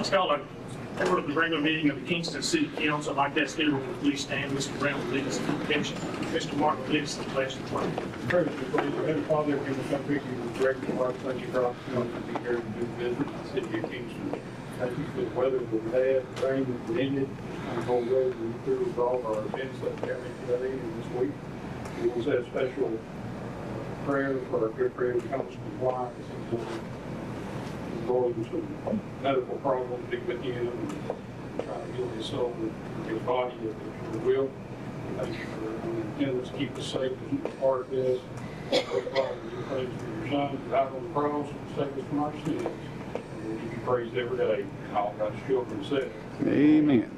Let's call to order the regular meeting of the Kingston City Council. I'd like to ask everyone to please stand. Mr. Brown will lead us in convention. Mr. Martin will lead us in the pledge of prayer. President, please, Heavenly Father, in the country, you direct your heart, thank you for opportunity to be here and do business in the city of Kingston. Thank you for the weather that we had, the rain that we needed, and the whole road we through with all of our events that we have today and this week. We also had a special prayer for our good friend Thomas Compliance. Lord, with some medical problems, big with him, and trying to heal his soul and his body if you will. Thank you for letting us keep us safe as you're part of this. Father, we do things for your Son, who died on the cross and saved us from our sins. And we'll give you praise every day. And all God's children said. Amen.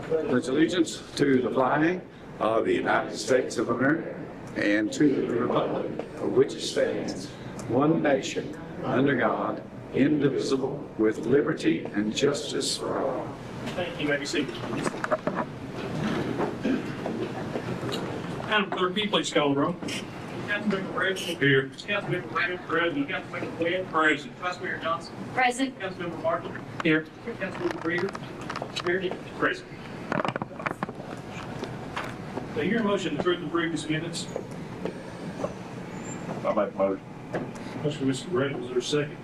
Pledge allegiance to the flag of the United States of America and to the republic for which it stands, one nation, under God, indivisible, with liberty and justice for all. Thank you. You may be seated. Madam Clerk, will you please call the roll? Councilmember Bradley. Here. Councilmember Brown. Present. Councilmember Quinn. Present. Vice Mayor Johnson. Present. Councilmember Martin. Here. Councilmember Breeder. Here. Present. Do I hear a motion to approve the previous minutes? I make a motion. Motion, Mr. Gray, was there a second?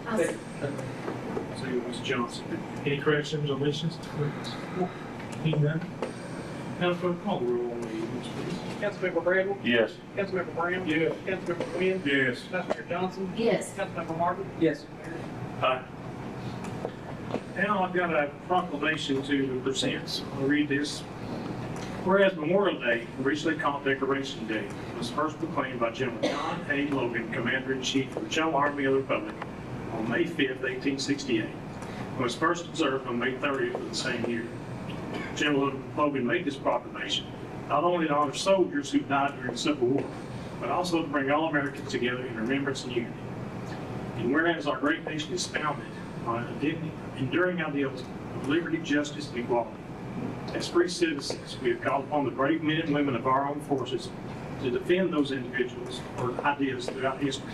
Second. Second, Ms. Johnson. Any corrections or omissions? Hearing none. Madam Clerk, call the roll on the minutes, please. Councilmember Bradley. Yes. Councilmember Brown. Yes. Councilmember Quinn. Yes. Vice Mayor Johnson. Yes. Councilmember Martin. Yes. Aye. Now I've got a proclamation to present. I'll read this. Whereas Memorial Day, originally called Decoration Day, was first proclaimed by General John A. Logan, Commander-in-Chief of the General Army of the Republic, on May 5th, 1868, and was first observed on May 30th of the same year. General Logan made this proclamation not only to honor soldiers who died during the Civil War, but also to bring all Americans together in remembrance and unity. And whereas our great nation is founded on enduring ideals of liberty, justice, and equality, as free citizens, we have called upon the brave men and women of our armed forces to defend those individuals or ideas throughout history.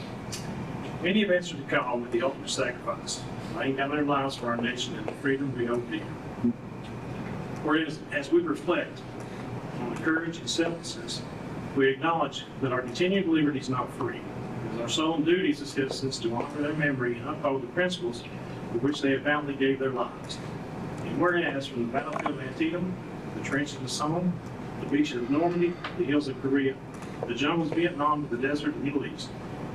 Many have answered the call with the ultimate sacrifice, laying down their lives for our nation and the freedom we hold dear. Whereas, as we reflect on the courage and selflessness, we acknowledge that our continued liberty is not free. It is our sole duty as citizens to honor their memory and uphold the principles for which they have valiantly gave their lives. And whereas from the battlefield of Antietam, the trenches of Somme, the beaches of Normandy, the hills of Korea, the jungles of Vietnam, the desert of the Middle East,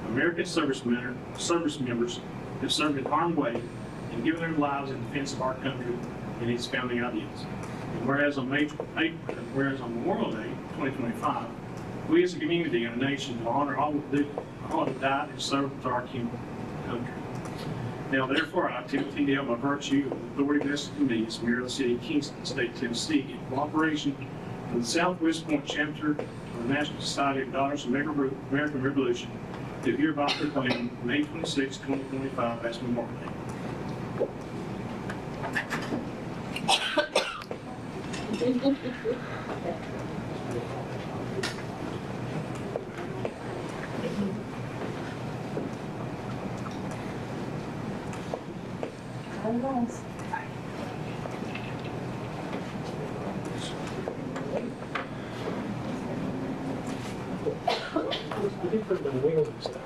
American service members have served in harm's way and given their lives in defense of our country and its founding ideals. And whereas on Memorial Day 2025, we as a community and a nation will honor all who died and served to our country. Now, therefore, I, Timothy Dale, by virtue of the authority vested in me as Mayor of the City of Kingston, State of Tennessee, in cooperation with the Southwest Point Chapter of the National Society of Daughters of the American Revolution, do hereby proclaim May 26, 2025 as Memorial Day. Different than wheels and stuff.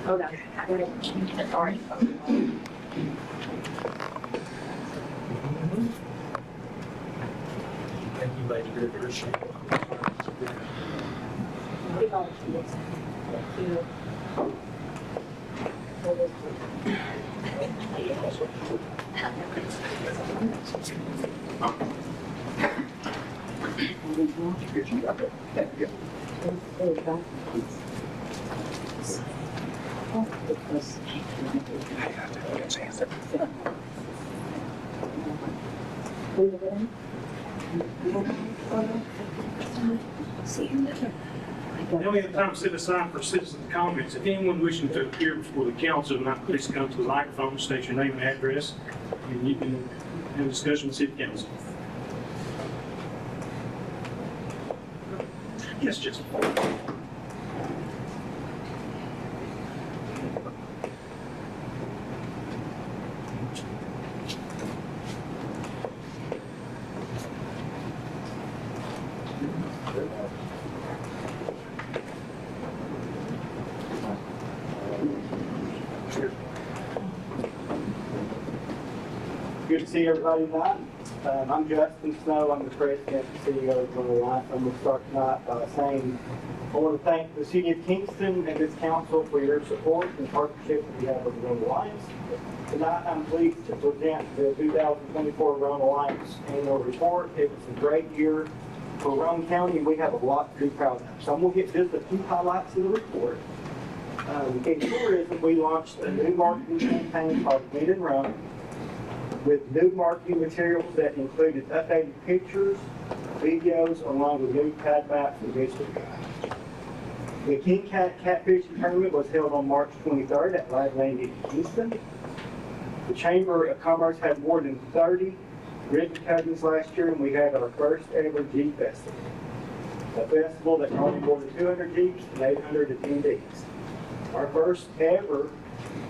Hold on. All right. Thank you, lady. Very appreciate it. Now we have time set aside for citizen comments. If anyone wishing to appear before the council tonight, please come to the microphone, state your name and address, and you can Any discussion with city council? Yes, Jessica. Good to see everybody tonight. I'm Justin Snow. I'm the president and CEO of Runner Alliance. I'm going to start tonight by saying I want to thank the city of Kingston and its council for your support and partnership that we have with the Runner Alliance. Tonight, I'm pleased to present the 2024 Runner Alliance annual report. It was a great year for Roane County, and we have a lot to be proud of. So I'm going to get just a few highlights of the report. In tourism, we launched a new marketing campaign called Meet and Run, with new marketing materials that included updated pictures, videos, along with new pad maps and digital guides. The King Cat Catfishing Tournament was held on March 23rd at Live Land in Kingston. The Chamber of Commerce had more than 30 ribbon cuttings last year, and we had our first ever Jeep Festival, a festival that brought in more than 200 Jeeps and 800 attendees. Our first ever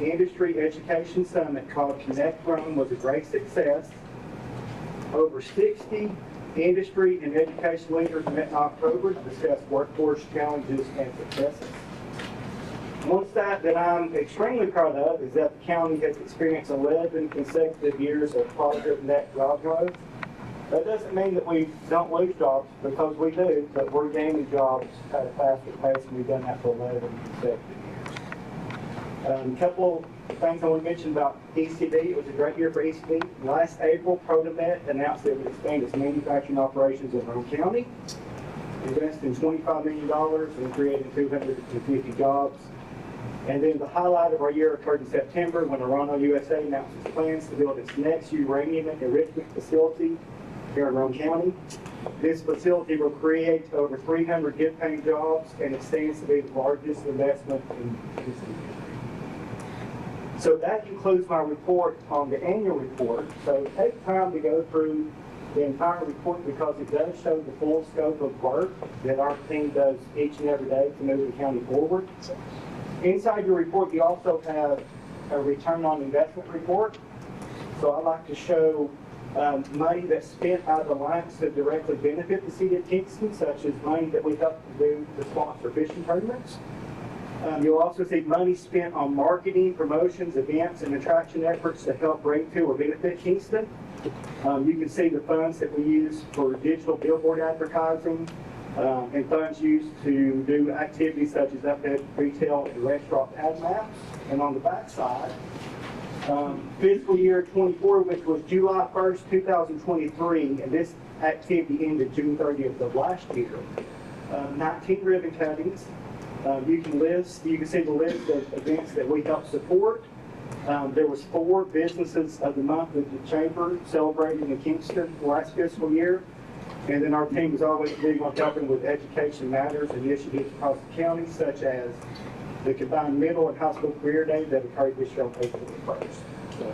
industry education summit called Connect Rome was a great success. Over 60 industry and education leaders met in October to discuss workforce challenges and successes. One stat that I'm extremely proud of is that the county has experienced 11 consecutive years of positive net job growth. That doesn't mean that we don't lose jobs, because we do, but we're gaining jobs at a faster pace, and we've done that for 11 consecutive years. A couple of things I want to mention about ECD. It was a great year for ECD. Last April, ProtoMet announced it would expand its manufacturing operations in Roane County, investing $25 million and creating 250 jobs. And then the highlight of our year occurred in September when Arano USA announced its plans to build its next uranium enrichment facility here in Roane County. This facility will create over 300 good-paying jobs, and it stands to be the largest investment in history. So that concludes my report on the annual report. So take time to go through the entire report, because it does show the full scope of work that our team does each and every day to move the county forward. Inside your report, you also have a return on investment report. So I like to show money that's spent out of the Alliance to directly benefit the city of Kingston, such as money that we help to do to sponsor fishing tournaments. You'll also see money spent on marketing, promotions, events, and attraction efforts to help bring to or benefit Kingston. You can see the funds that we use for digital billboard advertising, and funds used to do activities such as update retail and restaurant ad maps. And on the back side, fiscal year 24, which was July 1st, 2023, and this activity ended June 30th of last year. 19 ribbon cuttings. You can see the list of events that we helped support. There was 4 businesses of the month that the chamber celebrated in Kingston last fiscal year. And then our team is always big on helping with Education Matters initiatives across the county, such as the combined middle and high school career day that occurred this year on April 1st. So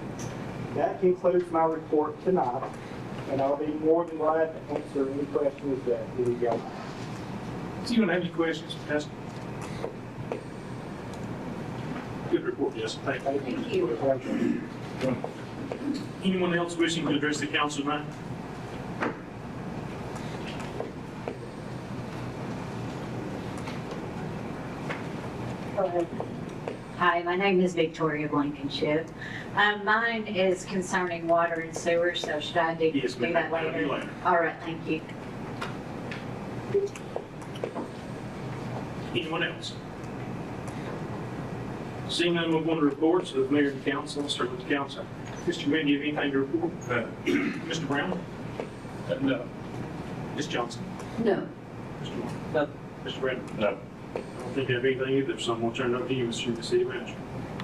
that concludes my report tonight, and I'll be more than glad to answer any questions that any of y'all have. Does anyone have any questions for Justin? Good report, Justin. Thank you. Thank you. Anyone else wishing to address the council tonight? Hi, my name is Victoria Blankenship. Mine is concerning water and sewer, so should I do Yes, ma'am. that That'll be later? later. All right, thank you. Anyone else? Seeing none, we'll go on to reports of the mayor and council. I'll start with the council. Mr. Green, do you have anything to report? Mr. Brown? No. Ms. Johnson? No. Mr. Moore? No. Mr. Brown? No. I don't think I have anything either, so I'm going to turn it over to you, Mr. City Manager.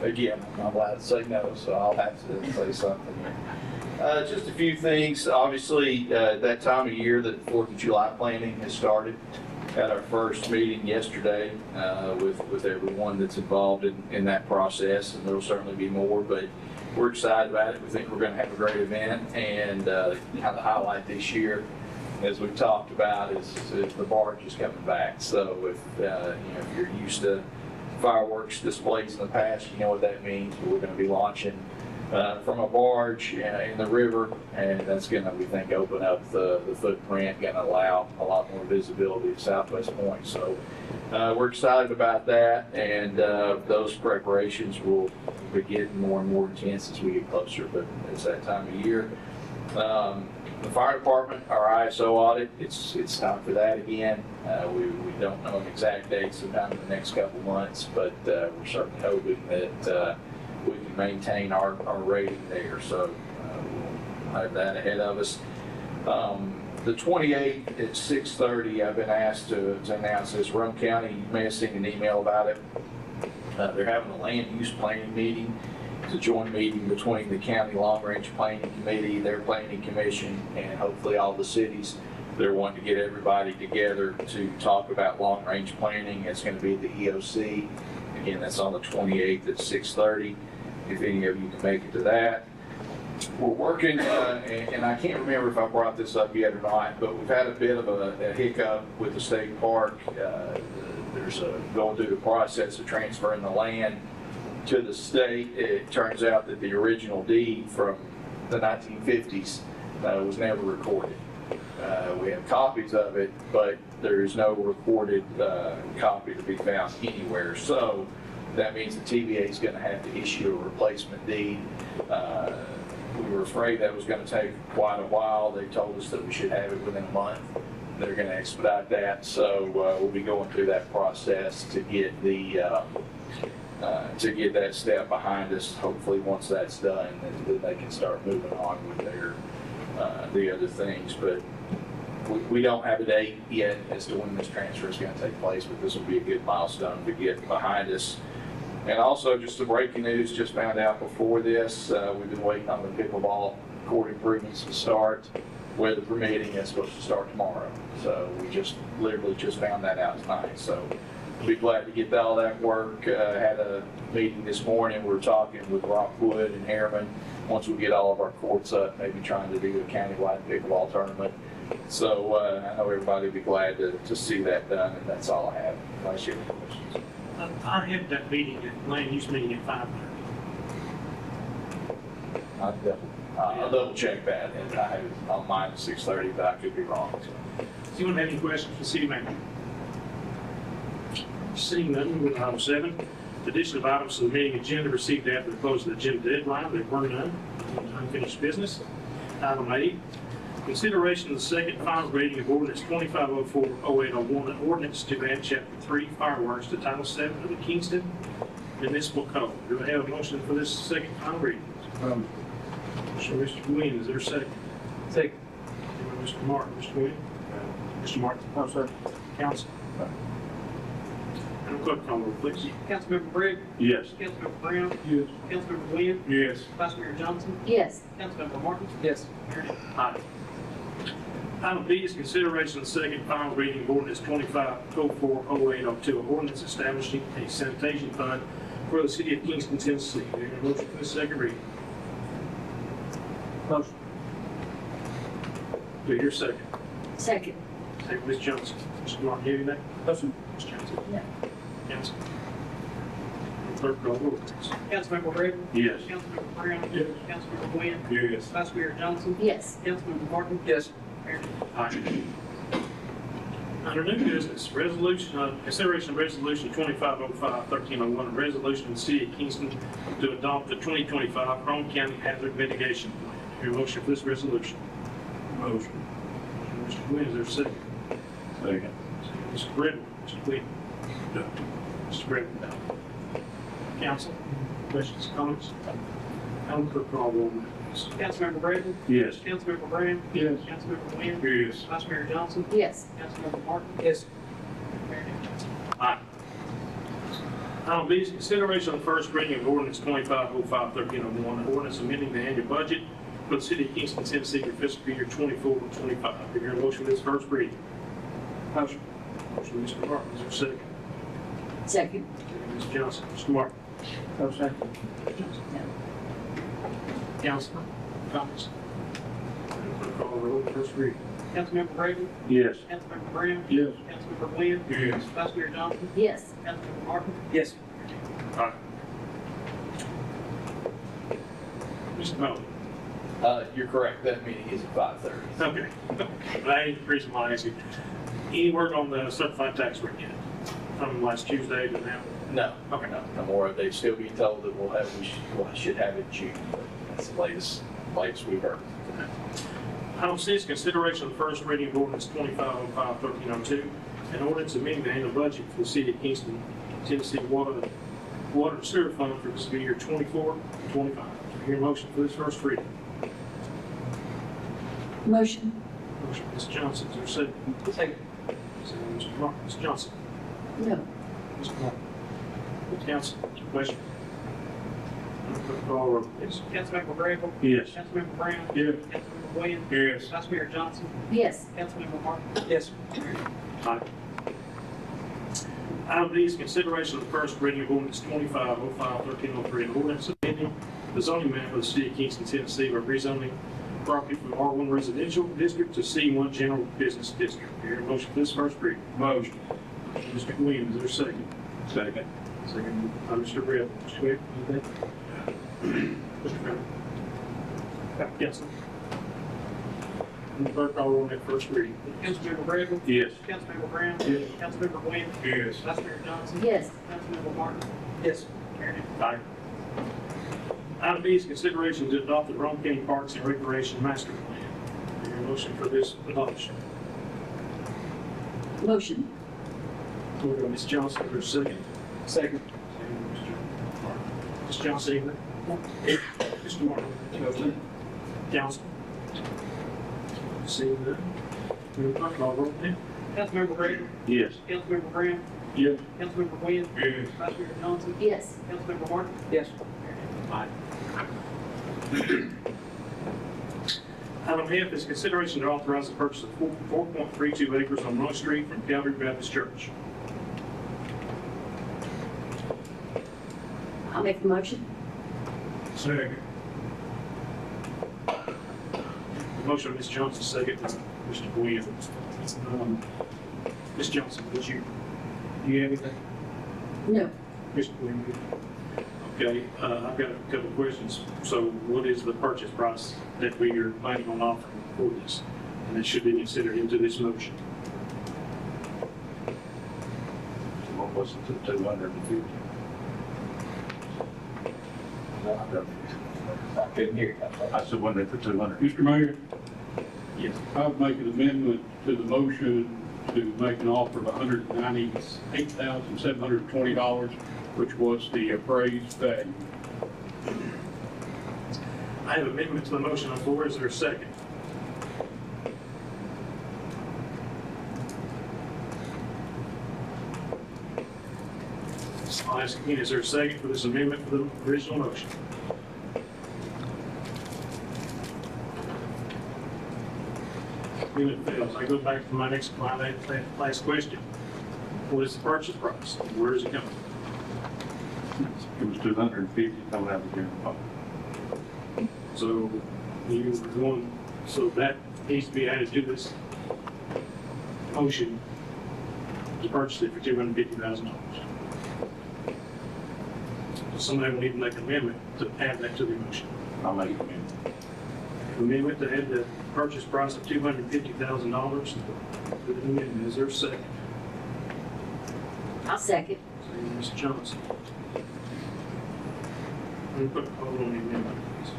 Again, I'm not allowed to say no, so I'll have to say something. Just a few things. Obviously, that time of year that 4th of July planning has started. Had our first meeting yesterday with everyone that's involved in that process, and there'll certainly be more. But we're excited about it. We think we're going to have a great event, and kind of the highlight this year, as we've talked about, is the barge is coming back. So if if you're used to fireworks displays in the past, you know what that means. We're going to be launching from a barge in the river, and that's going to, we think, open up the footprint, going to allow a lot more visibility at Southwest Point. So we're excited about that, and those preparations will be getting more and more intense as we get closer, but it's that time of year. The fire department, our ISO audit, it's time for that again. We don't know an exact date, sometime in the next couple months, but we're certainly hoping that we can maintain our rating there. So we'll have that ahead of us. The 28th at 6:30, I've been asked to announce this. Rome County, you may have seen an email about it. They're having a land use planning meeting. It's a joint meeting between the county long range planning committee, their planning commission, and hopefully all the cities. They're wanting to get everybody together to talk about long range planning. It's going to be at the EOC. Again, that's on the 28th at 6:30. If any of you can make it to that. We're working, and I can't remember if I brought this up yet or not, but we've had a bit of a hiccup with the state park. There's going through the process of transferring the land to the state. It turns out that the original deed from the 1950s was never recorded. We have copies of it, but there is no recorded copy to be found anywhere. So that means the TVA is going to have to issue a replacement deed. We were afraid that was going to take quite a while. They told us that we should have it within a month. They're going to expedite that, so we'll be going through that process to get that step behind us. Hopefully, once that's done, then they can start moving on with the other things. But we don't have a date yet as to when this transfer is going to take place, but this will be a good milestone to get behind us. And also, just some breaking news, just found out before this, we've been waiting on the pickleball court improvements to start. Weather permitting, it's supposed to start tomorrow. So we literally just found that out tonight. So we'll be glad to get all that work. Had a meeting this morning. We were talking with Rockwood and Harriman. Once we get all of our courts up, maybe trying to do a countywide pickleball tournament. So I know everybody will be glad to see that done, and that's all I have. Unless you have any questions. I had that meeting, land use meeting at 5:30. I'll double check that, and I have it on mine at 6:30, but I could be wrong. So. Does anyone have any questions for city manager? Seeing none, with item 7, addition of items to the meeting agenda received after the close of the agenda deadline. There were none. Unfinished business. Item 8, consideration of the second final reading of ordinance 2504-0801, an ordinance to add chapter 3 fireworks to title 7 of the Kingston Municipal Code. Do I have a motion for this second final reading? Motion, Mr. Gwynn, is there a second? Second. Mr. Martin, Mr. Gwynn? Mr. Martin? No, sir. Council? Madam Clerk, call the roll, please. Councilmember Briggs? Yes. Councilmember Brown? Yes. Councilmember Williams? Yes. Vice Mayor Johnson? Yes. Councilmember Martin? Yes. Mayor Daniels. Aye. Item B is consideration of the second final reading of ordinance 2504-0802, an ordinance establishing a sanitation fund for the city of Kingston, Tennessee. Do I hear a motion for the second reading? Motion. Do I hear a second? Second. Second, Ms. Johnson. Mr. Martin, you have anything? Motion. Ms. Johnson? No. Council? Clerk, call the roll, please. Councilmember Briggs? Yes. Councilmember Brown? Yes. Councilmember Williams? Yes. Vice Mayor Johnson? Yes. Councilmember Martin? Yes. Mayor Daniels. Aye. Under new business, consideration of resolution 2505-1301, a resolution of the city of Kingston to adopt the 2025 Rome County Hazard Mitigation Plan. Your motion for this resolution? Motion. Mr. Gwynn, is there a second? Second. Mr. Britton? Mr. Gwynn? No. Mr. Britton? No. Council? Questions, comments? Madam Clerk, call the roll, please. Councilmember Briggs? Yes. Councilmember Brown? Yes. Councilmember Williams? Yes. Vice Mayor Johnson? Yes. Councilmember Martin? Yes. Mayor Daniels. Aye. Item B is consideration of the first reading of ordinance 2505-1301, an ordinance amending the annual budget for the city of Kingston, Tennessee for fiscal year 24-25. Do you hear a motion for this first reading? Motion. Motion, Mr. Martin, is there a second? Second. Ms. Johnson, Mr. Martin. No second. Ms. Johnson. Councilman, comments? Call the roll, first reading. Councilmember Brady? Yes. Councilmember Brown? Yes. Councilmember Glenn? Yes. Vice Mayor Johnson? Yes. Councilmember Martin? Yes. All right. Mr. Bowden? You're correct, that meeting is at 5:30. Okay. That ain't the reason why I asked you. Any word on the certified tax rate yet? From last Tuesday to now? No, Okay. no more. They're still being told that we should have it in June, but that's the latest we've heard. Item C is consideration of the first reading of ordinance 2505-1302, an ordinance amending the annual budget for the city of Kingston, Tennessee Water and Sewer Fund for fiscal year 24-25. Hear a motion for this first reading. Motion. Motion, Ms. Johnson, is there a second? Second. Second, Mr. Martin. Ms. Johnson. No. Mr. Martin. Council, question? Call roll, please. Councilmember Brady? Yes. Councilmember Brown? Yes. Councilmember Glenn? Yes. Vice Mayor Johnson? Yes. Councilmember Martin? Yes. Aye. Item D is consideration of the first reading of ordinance 2505-1303, an ordinance amending the zoning map of the city of Kingston, Tennessee by rezoning property from R1 residential district to C1 general business district. Hear a motion for this first reading. Motion. Mr. Williams, is there a second? Second. Second, Mr. Redd. Mr. Wick, anything? Mr. Redd. Council. Clerk, call roll on that first reading. Councilmember Brady? Yes. Councilmember Brown? Yes. Councilmember Glenn? Yes. Vice Mayor Johnson? Yes. Councilmember Martin? Yes. Aye. Item B is consideration to adopt the Rome County Parks and Recreation Master Plan. Hear a motion for this adoption. Motion. We'll go Ms. Johnson for a second. Second. Ms. Johnson, anything? No. Mr. Martin? Council? Seeing none. We'll call roll then. Councilmember Brady? Yes. Councilmember Brown? Yes. Councilmember Glenn? Yes. Vice Mayor Johnson? Yes. Councilmember Martin? Yes. Aye. Item F is consideration to authorize the purchase of 4.32 acres on Rose Street from Calvary Baptist Church. I'll make the motion. Second. Motion by Ms. Johnson, second by Mr. Williams. Ms. Johnson, do you have anything? No. Mr. Williams? Okay, I've got a couple of questions. So what is the purchase price that we are planning on offering for this? And it should be considered into this motion. What was it, 250? I couldn't hear you. I said, wasn't it for 200? Mr. Mayor, Yes. I would make an amendment to the motion to make an offer of $198,720, which was the appraised value. I have amendment to the motion on the floor. Is there a second? I'll ask again, is there a second for this amendment for the original motion? Amendment fails. I go back to my last question. What is the purchase price? Where is it coming from? It was 250 coming out of the general fund. So so that needs to be added to this motion to purchase it for $250,000. Somebody will need to make an amendment to add that to the motion. I'll make an amendment. Amendment to add the purchase price of $250,000 to the amendment. Is there a second? I'll second. Second, Ms. Johnson. I'm going to put a hold on the amendment, please.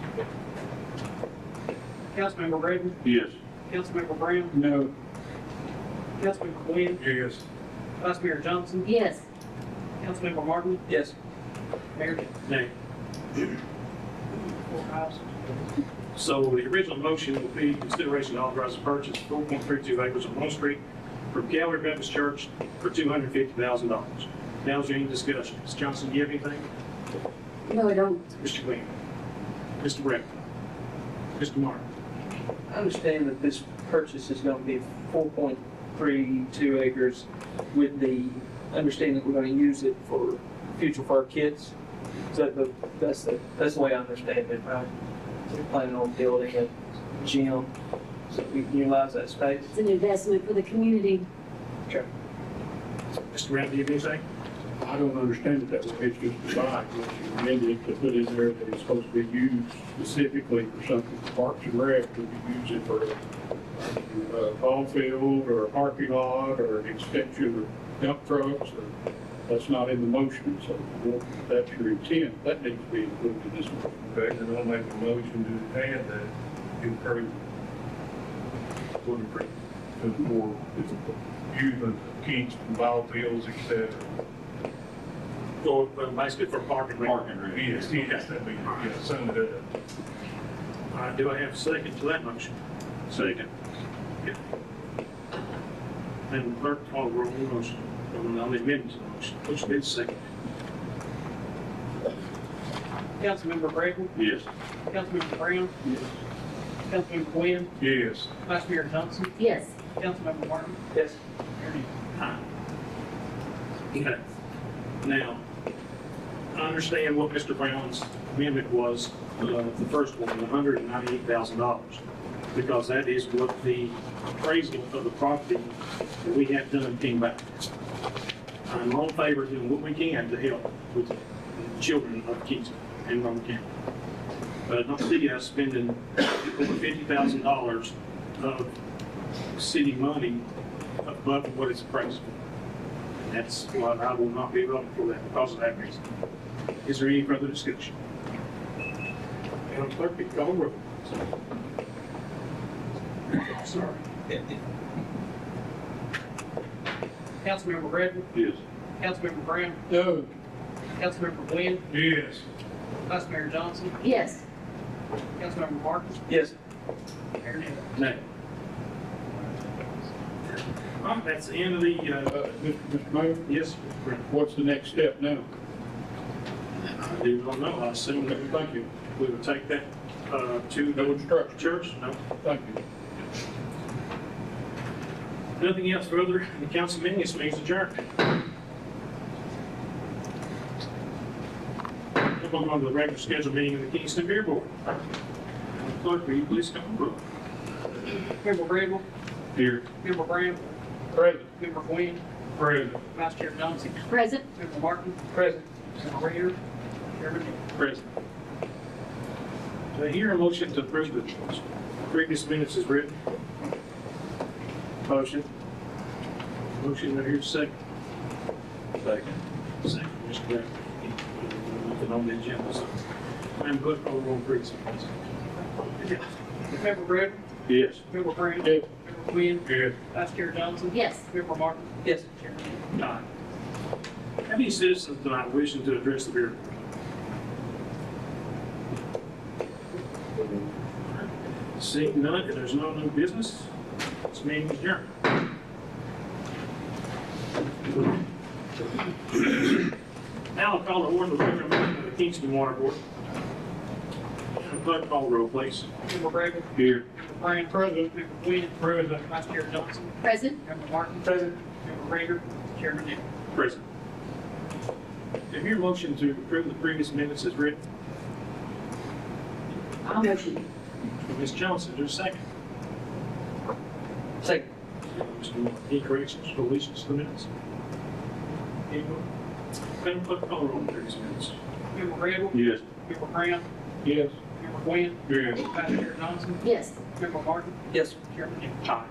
Councilmember Brady? Yes. Councilmember Brown? No. Councilmember Glenn? Yes. Vice Mayor Johnson? Yes. Councilmember Martin? Yes. Mayor? Nay. 4 ayes. So the original motion will be consideration to authorize the purchase of 4.32 acres on Rome Street from Calvary Baptist Church for $250,000. Now is there any discussion? Ms. Johnson, do you have anything? No, I don't. Mr. Williams? Mr. Brett? Mr. Martin? I understand that this purchase is going to be 4.32 acres with the understanding that we're going to use it for future for our kids. Is that that's the way I understand it, right? we're planning on building a gym, so we can utilize that space. It's an investment for the community. Mr. Brown, do you have anything? I don't understand it that way, it's just a design, what you amended to put in there that it's supposed to be used specifically for something for Parks and Rec, we could use it for a ball field, or a parking lot, or an extension of dump trucks, or, that's not in the motion, so if that's your intent, that needs to be included in this one. Okay, then I'll make a motion to add that improve. For using Kingston ball fields, et cetera. Or basically for parking. Yes, that'd be, yeah, sum it up. All right, do I have a second to that motion? Second. And clerk call the roll on the motion, on the amendment to the motion. Which be the second? Councilmember Bradley, Yes. Councilmember Brown. Yes. Councilmember Quinn, Yes. Vice Mayor Johnson, Yes. Councilmember Martin, Yes. Mayor Daniels. Aye. Okay. Now, I understand what Mr. Brown's amendment was, the first one, $198,000, because that is what the appraisal of the property that we had done came back. I'm all in favor of doing what we can to help with the children of Kingston and Rome County. But I don't see us spending over $50,000 of city money above what it's appraised for. That's why I will not be voting for that, because of that reason. Is there any further discussion? Madam Clerk, please call the roll. Sorry. Councilmember Bradley, Yes. Councilmember Brown, No. Councilmember Quinn, Yes. Vice Mayor Johnson, Yes. Councilmember Martin, Yes. Mayor Daniels. Nay. All right, that's the end of the, Mr. Mayor, yes, what's the next step now? I do not know. I assume that Thank you. we would take that to No the instruction. church. No. Thank you. Nothing else further. The council meeting is adjourned. We'll go on to the regular scheduled meeting of the Kingston Beer Board. Clerk, will you please come and roll? Member Bradley, Here. Member Brown, Present. Member Quinn, Present. Vice Chair Johnson, Present. Member Martin, Present. Member Reader, Chairman Daniels. Present. Do I hear a motion to approve the previous minutes is written? Motion. Motion, do I hear a second? Second. Second, Mr. Brown. Nothing on the agenda, so. Madam Clerk, call the roll, please. Member Bradley, Yes. Member Brown, Yes. Member Quinn, Yes. Vice Chair Johnson, Yes. Member Martin, Yes. Chairman Daniels. Aye. Have any citizens tonight wishing to address the Beer Board? Seeing none, and there's no new business, this meeting is adjourned. Now I'll call the order of the regular meeting of the Kingston Waterboard. Madam Clerk, call the roll, please. Member Bradley, Here. Member Brown, Present. Member Quinn, Present. Vice Chair Johnson, Present. Member Martin, Present. Member Reader, Chairman Daniels. Present. Do you hear a motion to approve the previous minutes as written? I'll motion. Ms. Johnson, is there a second? Second. Mr. Moore, any corrections, deletions to the minutes? Anyone? Madam Clerk, call the roll on the previous minutes. Member Bradley, Yes. Member Brown, Yes. Member Quinn, Yes. Vice Chair Johnson, Yes. Member Martin, Yes. Chairman Daniels. Aye.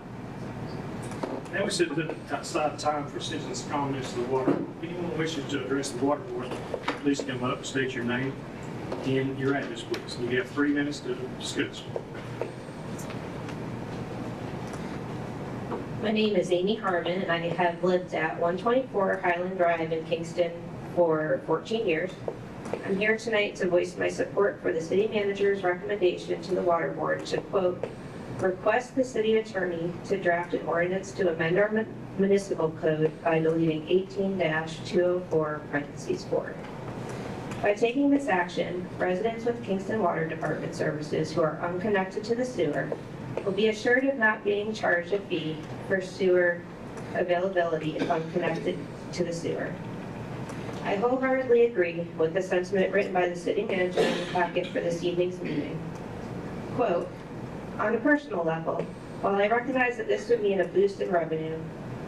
Now we sit aside time for citizens' comments to the water. If anyone wishes to address the water board, please come up and state your name and your address, please. You have 3 minutes to discuss. My name is Amy Harmon, and I have lived at 124 Highland Drive in Kingston for 14 years. I'm here tonight to voice my support for the city manager's recommendation to the water board to, quote, request the city attorney to draft an ordinance to amend our municipal code by deleting 18-204(4). By taking this action, residents with Kingston Water Department services who are unconnected to the sewer will be assured of not being charged a fee for sewer availability if unconnected to the sewer. I wholeheartedly agree with the sentiment written by the city manager in the packet for this evening's meeting. Quote, "On a personal level, while I recognize that this would mean a boost in revenue,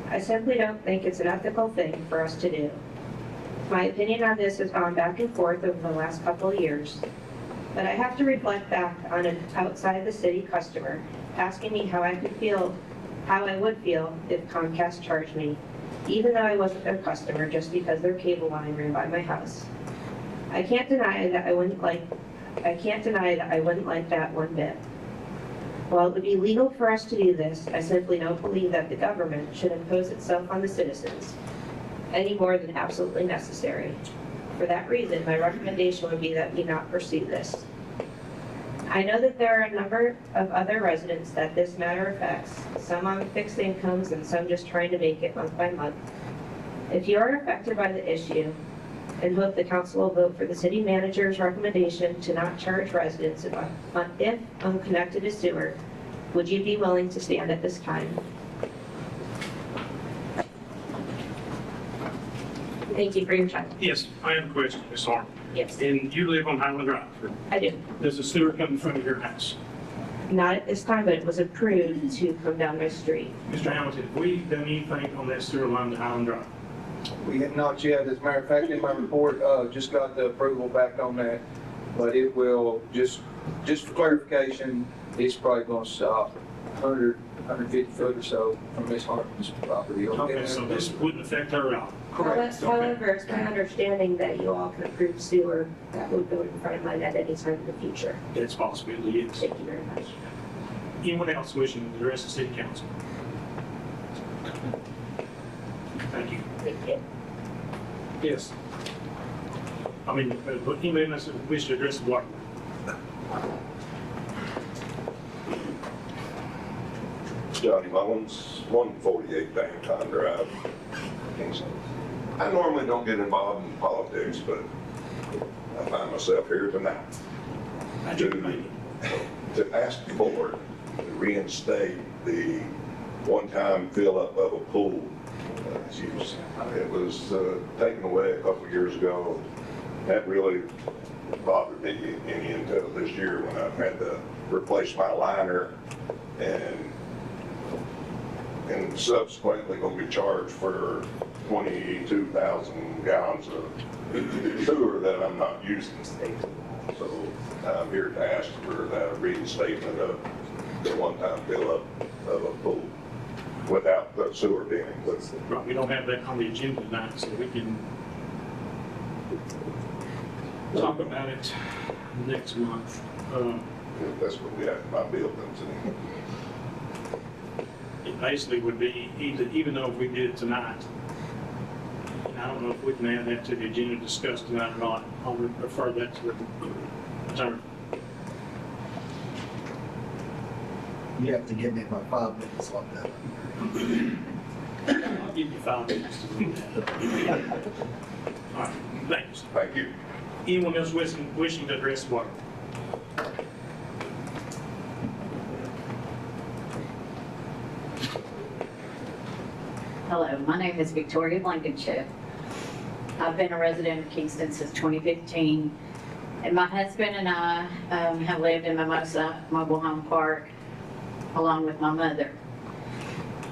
I simply don't think it's an ethical thing for us to do. My opinion on this has gone back and forth over the last couple of years, but I have to reflect back on an outside the city customer asking me how I would feel if Comcast charged me, even though I wasn't their customer, just because their cable line ran by my house. I can't deny that I wouldn't like that one bit. While it would be legal for us to do this, I simply don't believe that the government should impose itself on the citizens any more than absolutely necessary. For that reason, my recommendation would be that we not pursue this. I know that there are a number of other residents that this matter affects, some on fixed incomes and some just trying to make it month by month. If you are affected by the issue, and hope the council will vote for the city manager's recommendation to not charge residents if unconnected to sewer, would you be willing to stand at this time? Thank you for your time. Yes, I have a question, Ms. Harmon. Yes, And you live on Highland Drive. I do. Does the sewer come in front of your house? Not at this time, but it was approved to come down my street. Mr. Hamilton, have we done anything on that sewer line to Highland Drive? We have not yet, as a matter of fact, in my report, just got the approval back on that, but it will, just for clarification, it's probably gonna stop 150 foot or so from Miss Hartman's property. Okay, so this wouldn't affect her at all? Correct. However, it's my understanding that you all can approve sewer that would go in front of mine at any time in the future. That's possibility, yes. Thank you very much. Anyone else wishing to address the city council? Thank you. Thank you. Yes. Anybody else wish to address the water? Johnny Mullins, 148 Bangtown Drive, Kingston. I normally don't get involved in politics, but I find myself here tonight to ask the board to reinstate the one-time fill-up of a pool. It was taken away a couple of years ago. That really bothered me any until this year when I had to replace my liner and subsequently going to be charged for 22,000 gallons of sewer that I'm not using. So I'm here to ask for that reinstatement of the one-time fill-up of a pool without the sewer being included. Right, we don't have that on the agenda tonight, so we can talk about it next month. That's what we have in my buildings. It basically would be, even though if we did it tonight, and I don't know if we can add that to the agenda to discuss tonight or not, I'll refer that to the attorney. You have to give me my 5 minutes on that. I'll give you 5 minutes to do that. All right, thanks. Thank you. Anyone else wishing to address the water? Hello, my name is Victoria Blankenship. I've been a resident of Kingston since 2015, and my husband and I have lived in Mimosa Mobile Home Park along with my mother.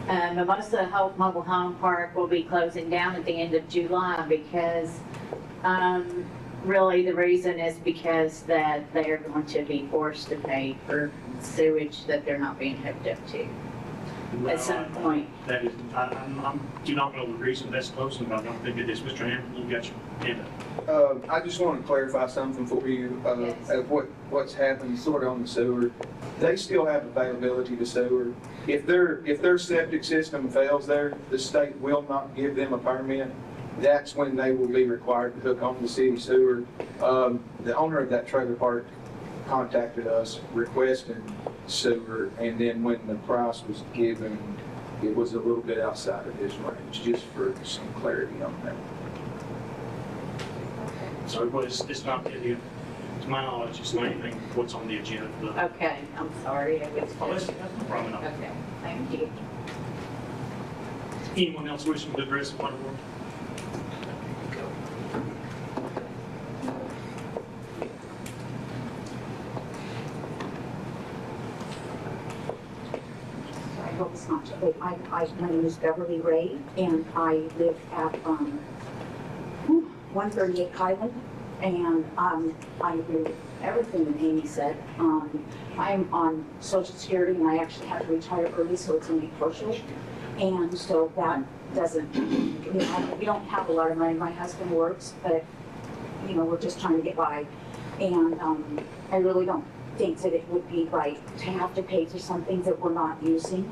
Mimosa Mobile Home Park will be closing down at the end of July because really the reason is because that they are going to be forced to pay for sewage that they're not being hooked up to at some point. That is, I do not know the reason that's closing, but I don't think it is. Mr. Hammond, you got your hand up. I just want to clarify something for you, Yes. of what's happened sort of on the sewer. They still have availability to sewer. If their septic system fails there, the state will not give them a permit. That's when they will be required to hook on the city sewer. The owner of that trailer park contacted us requesting sewer, and then when the price was given, it was a little bit outside of his range, just for some clarity on that. So, but it's not, to my knowledge, it's not anything what's on the agenda for the. Okay, I'm sorry. That's no problem at all. Okay, thank you. Anyone else wishing to address the water board? my name is Beverly Ray, and I live at 138 Highland, and I agree with everything that Amy said. I'm on Social Security, and I actually had to retire early, so it's only partial, and so that doesn't, we don't have a lot of money. My husband works, but we're just trying to get by, and I really don't think that it would be right to have to pay for something that we're not using.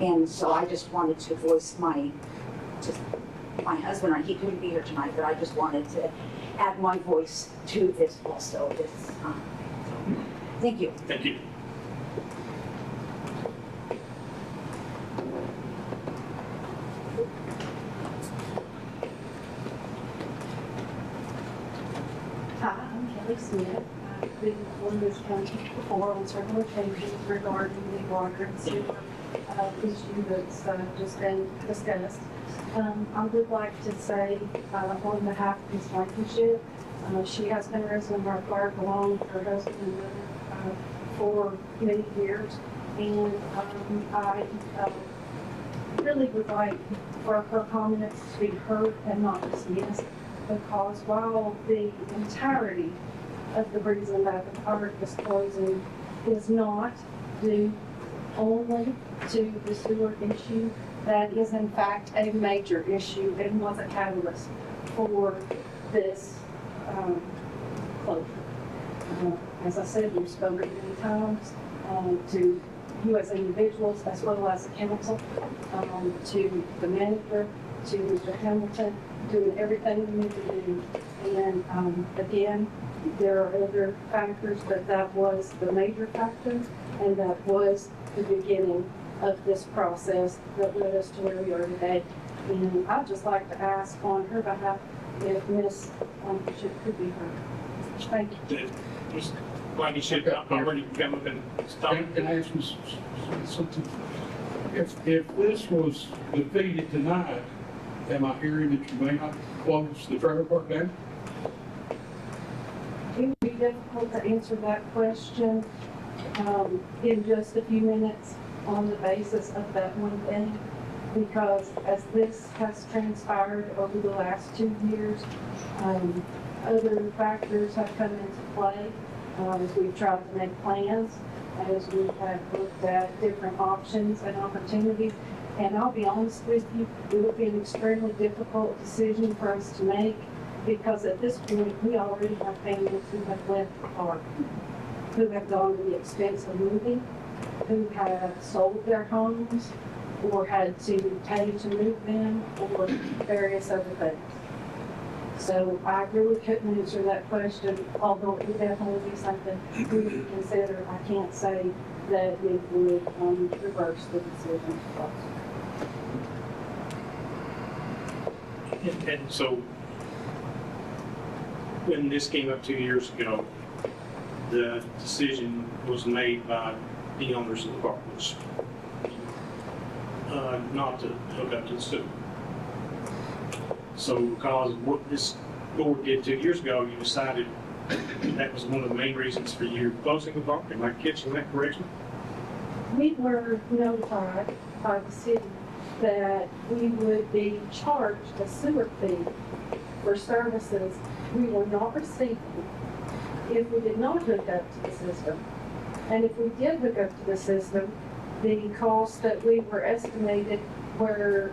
And so I just wanted to voice my husband, he couldn't be here tonight, but I just wanted to add my voice to this also. Thank you. Thank you. Hi, I'm Kelly Smith. I've been before this county before on several occasions regarding the water and sewer issue that's just been discussed. I would like to say on behalf of Ms. Blankenship, she has been a resident of our park along with her husband and mother for many years. And I really would like for her comments to be heard and not dismissed, because while the entirety of the reason that the park is closing is not due only to the sewer issue, that is in fact a major issue and was a catalyst for this closure. As I said, we've spoken many times to you as individuals as well as the council, to the manager, to Mr. Hamilton, doing everything we need to do. And again, there are other factors, but that was the major factor, and that was the beginning of this process that led us to where we are today. And I'd just like to ask on her behalf if Ms. Blankenship could be heard. Thank you. Ms. Blankenship, I'm ready to come up and stop. Can I ask you something? If this was defeated tonight, am I hearing that you may not close the trailer park down? It would be difficult to answer that question in just a few minutes on the basis of that one thing, because as this has transpired over the last 2 years, other factors have come into play as we've tried to make plans, as we have looked at different options and opportunities. And I'll be honest with you, it would be an extremely difficult decision for us to make, because at this point, we already have families who have left the park, who have gone to the expense of moving, who have sold their homes, or had to pay to move them, or various other things. So I really couldn't answer that question, although it would definitely be something we would consider. I can't say that it would reverse the decision. And so, when this came up 2 years ago, the decision was made by the owners of the park, which, not to hook up to the sewer. So, because of what this board did 2 years ago, you decided that was one of the main reasons for you closing the park. Am I catching that correctly? We were notified by the city that we would be charged a sewer fee for services we were not receiving if we did not hook up to the system. And if we did hook up to the system, the costs that we were estimated were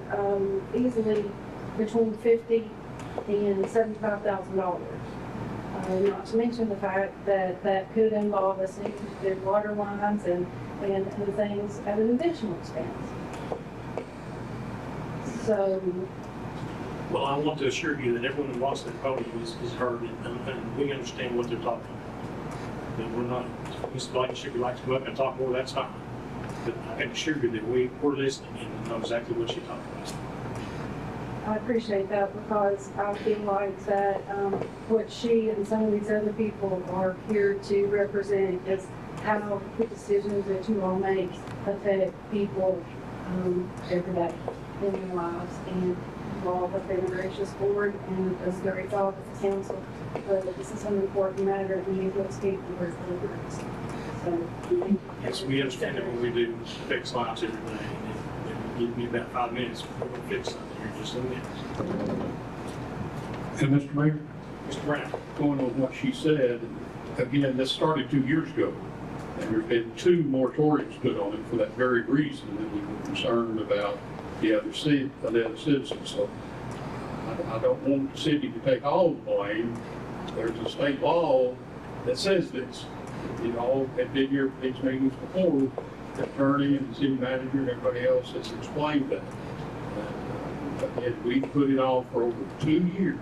easily between $50,000 and $75,000. Not to mention the fact that that could involve us needing to do water lines and other things at an additional expense. So, Well, I want to assure you that everyone who walks that podium is heard, and we understand what they're talking about. That we're not, Ms. Blankenship would like to come up and talk more, that's fine. But I can assure you that we're listening and know exactly what you're talking about. I appreciate that, because I feel like that what she and some of these other people are here to represent is how the decisions that you all make affect people every day in their lives. And you all have been a gracious board and does a great job as a council, but this is an important matter and you will speak the word of the So, Yes, we understand that when we do fix lights every day, and give me about 5 minutes, we're gonna fix something here, just a minute. And Mr. Mayor, Mr. Brown? going on what she said, again, this started 2 years ago. And there's been 2 moratoriums put on it for that very reason, that we were concerned about the other citizens. So I don't want the city to take all the blame. There's a state law that says this. You all have been here for these meetings before. The attorney and the city manager and everybody else has explained that. And we put it off for over 2 years,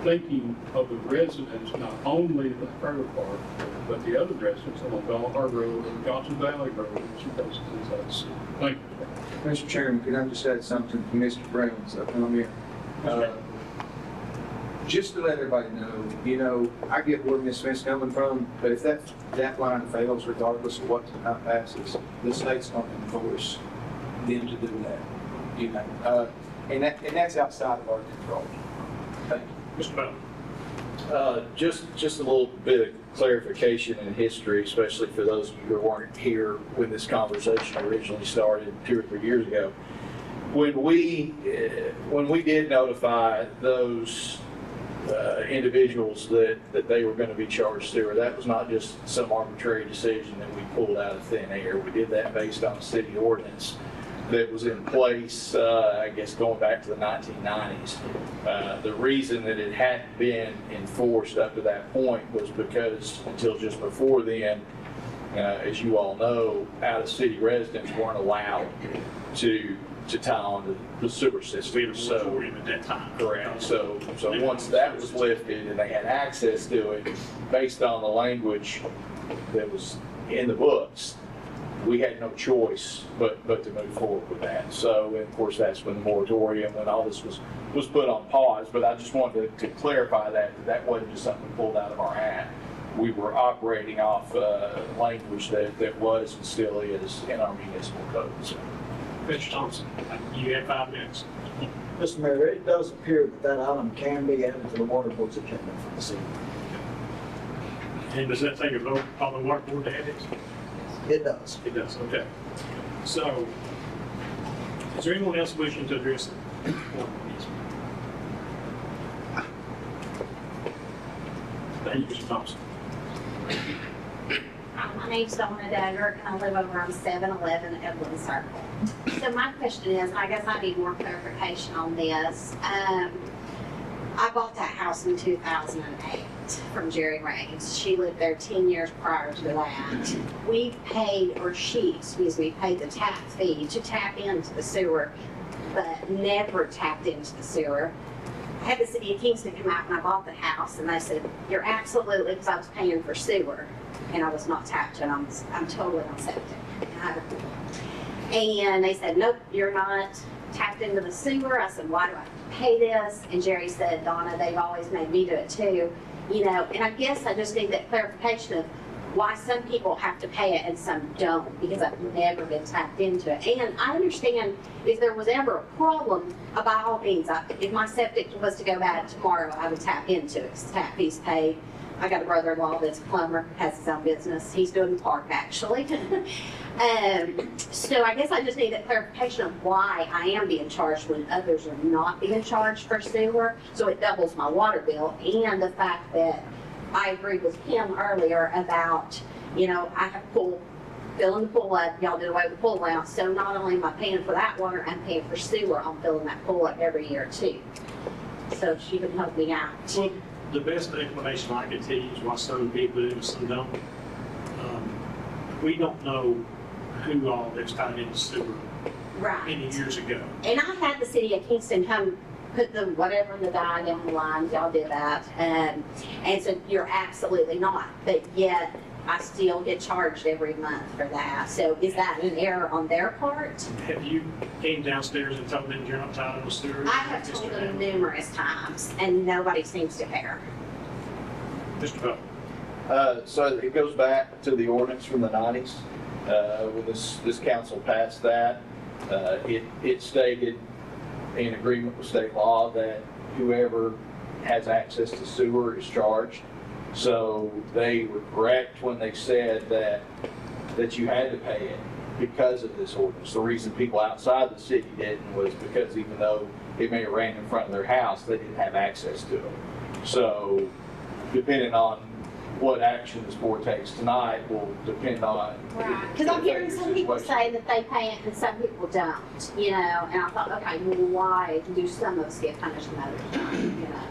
thinking of the residents, not only the trailer park, but the other residents on Bellhart Road and Johnson Valley Road and some places inside the city. Thank you. Mr. Chairman, can I just add something to Mr. Brown's comment? Just to let everybody know, I get where Ms. Smith's coming from, but if that line fails, regardless of what tonight passes, the state's going to enforce them to do that, and that's outside of our control. Thank you. Mr. Bell? Just a little bit of clarification in history, especially for those of you who weren't here when this conversation originally started 2 or 3 years ago. When we did notify those individuals that they were going to be charged sewer, that was not just some arbitrary decision that we pulled out of thin air. We did that based on a city ordinance that was in place, I guess, going back to the 1990s. The reason that it hadn't been enforced up to that point was because until just before then, as you all know, out-of-city residents weren't allowed to tie on the sewer system. So, at that time. Correct. So once that was lifted and they had access to it, based on the language that was in the books, we had no choice but to move forward with that. So, and of course, that's when the moratorium, when all this was put on pause. But I just wanted to clarify that wasn't just something pulled out of our hat. We were operating off language that was and still is in our municipal codes. Mr. Thompson, you have 5 minutes. Mr. Mayor, it does appear that that item can be added to the Waterboard's agenda for this evening. And does that take a vote on the Waterboard to add it? It does. It does, okay. So, is there anyone else wishing to address it? Thank you, Mr. Thompson. My name's Donna Dagger, and I live over on 711 Edwin Circle. So my question is, and I guess I need more clarification on this. I bought that house in 2008 from Jerry Raines. She lived there 10 years prior to that. We paid, or she, excuse me, paid the tap fee to tap into the sewer, but never tapped into the sewer. I had the city of Kingston come out when I bought the house, and they said, you're absolutely, because I was paying for sewer, and I was not tapped in. I'm totally on septic. And they said, nope, you're not tapped into the sewer. I said, why do I pay this? And Jerry said, Donna, they've always made me do it too. You know, and I guess I just need that clarification of why some people have to pay it and some don't, because I've never been tapped into it. And I understand if there was ever a problem, by all means, if my septic was to go bad tomorrow, I would tap into it, because tap fees paid. I got a brother-in-law that's a plumber, has his own business. He's doing the park, actually. So I guess I just need that clarification of why I am being charged when others are not being charged for sewer. So it doubles my water bill, and the fact that I agreed with him earlier about, you know, I have pool, filling the pool up. Y'all did away with the pool allowance. So not only am I paying for that water, I'm paying for sewer. I'm filling that pool up every year too. So if she can help me out. Well, the best explanation I can tell you is why some people do and some don't. We don't know who all that's tied into sewer many years ago. And I had the city of Kingston come put the whatever in the diagram line, y'all did that, and so you're absolutely not, but yet I still get charged every month for that. So is that an error on their part? Have you came downstairs and told them you're not tied into sewer? I have told them numerous times, and nobody seems to care. Mr. Bell. So it goes back to the ordinance from the 90s. When this council passed that, it stated in agreement with state law that whoever has access to sewer is charged. So they were correct when they said that you had to pay it because of this ordinance. The reason people outside the city didn't was because even though it may have ran in front of their house, they didn't have access to it. So depending on what action this board takes tonight will depend on. Right, because I'm hearing some people say that they pay it and some people don't, you know, and I thought, okay, well, why do some of us get punished and others don't, you know?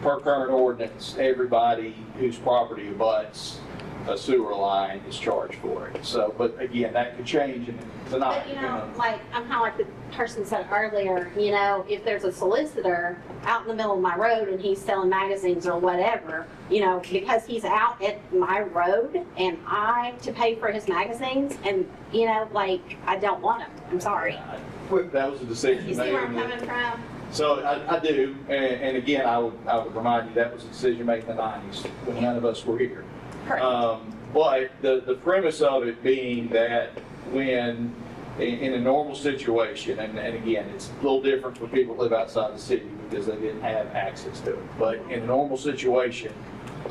Per current ordinance, everybody whose property abuts a sewer line is charged for it. So, but again, that could change tonight. But, you know, like, I'm kind of like the person said earlier, you know, if there's a solicitor out in the middle of my road and he's selling magazines or whatever, you know, because he's out at my road and I to pay for his magazines and, you know, like, I don't want him. I'm sorry. That was a decision You see made. where I'm coming from? So I do, and again, I would remind you, that was a decision made in the 90s when none of us were here. But the premise of it being that when, in a normal situation, and again, it's a little different for people who live outside the city because they didn't have access to it. But in a normal situation,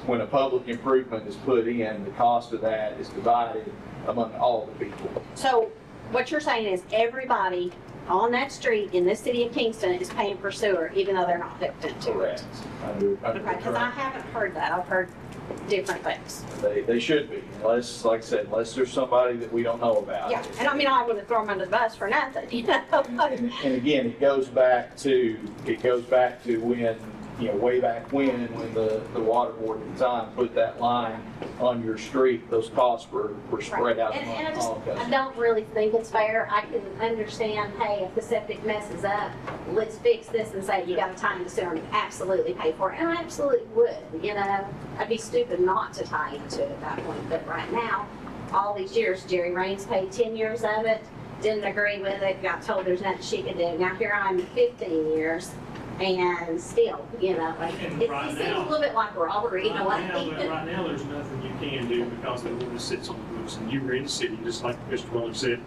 when a public improvement is put in, the cost of that is divided among all the people. So what you're saying is everybody on that street in this city of Kingston is paying for sewer, even though they're not hooked into it? Correct. Okay, because I haven't heard that. I've heard different things. They should be, unless, like I said, unless there's somebody that we don't know about. Yeah, and I mean, I wouldn't throw them under the bus for nothing, you know? And again, it goes back to when, you know, way back when the Waterboard at the time put that line on your street, those costs were spread out And among I all just, customers. I don't really think it's fair. I can understand, hey, if the septic messes up, let's fix this and say you got to tie into sewer and absolutely pay for it. And I absolutely would, you know? I'd be stupid not to tie into it at that point. But right now, all these years, Jerry Raines paid 10 years of it, didn't agree with it, got told there's nothing she could do. Now here I'm 15 years. And still, you know, like, it seems a little bit like robbery in a way. Right now, there's nothing you can do because the ordinance sits on the books, and you were in the city, just like Mr. Weller said.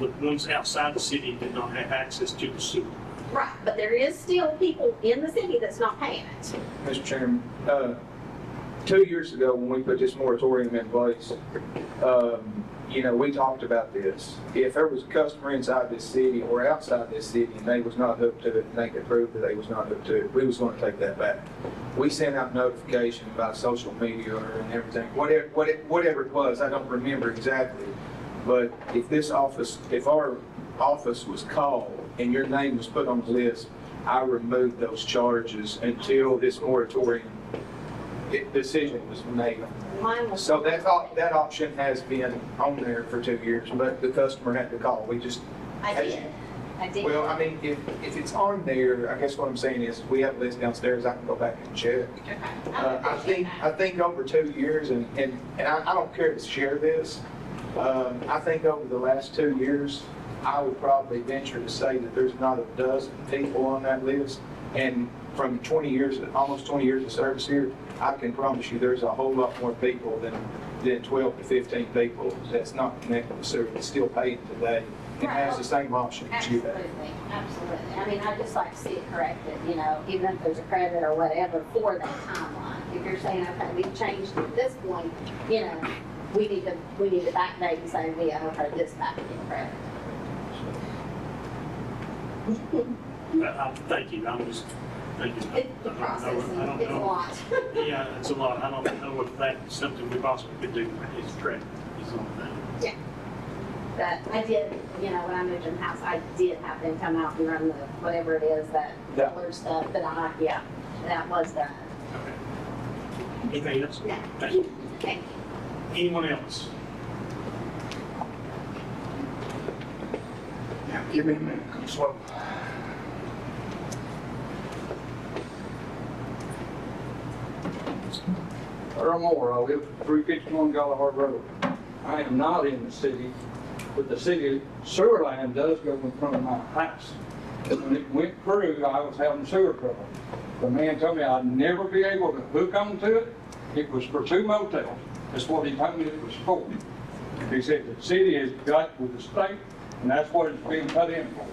The ones outside the city did not have access to the sewer. Right, but there is still people in the city that's not paying it. Mr. Chairman, 2 years ago when we put this moratorium in place, you know, we talked about this. If there was a customer inside this city or outside this city and they was not hooked to it and they could prove that they was not hooked to it, we was going to take that back. We sent out notification by social media and everything, whatever it was, I don't remember exactly. But if our office was called and your name was put on the list, I removed those charges until this moratorium decision was made. So that option has been on there for 2 years, but the customer had to call. We just. I did. Well, I mean, if it's on there, I guess what I'm saying is we have a list downstairs. I can go back and check. I think over 2 years, and I don't care to share this. I think over the last 2 years, I would probably venture to say that there's not a dozen people on that list. And from 20 years, almost 20 years of service here, I can promise you there's a whole lot more people than 12 to 15 people that's not connected to sewer that's still paying today and has the same option as you have. Absolutely. I mean, I just like to see it corrected, you know, even if there's a credit or whatever for that timeline. If you're saying, okay, we've changed at this point, you know, we need to backdate and say we owe her this back in credit. Thank you. I'm just thinking. It's the process, I don't it's a know. lot. Yeah, it's a lot. I don't know if that's something we possibly could do. It's correct. It's on the thing. Yeah. But I did, you know, when I moved in the house, I did have them come out and run the, whatever it is, that color stuff that that was done. Okay. Anything else? No. Thank you. Thank you. Anyone else? Yeah, give me a minute. I'm slow. Earl Moore, I live at 351 Galahad Road. I am not in the city, but the city sewer line does go in front of my house. When it went through, I was having sewer trouble. The man told me I'd never be able to hook onto it. It was for 2 motels. That's what he told me it was for. He said the city has got with the state, and that's what it's being put in for.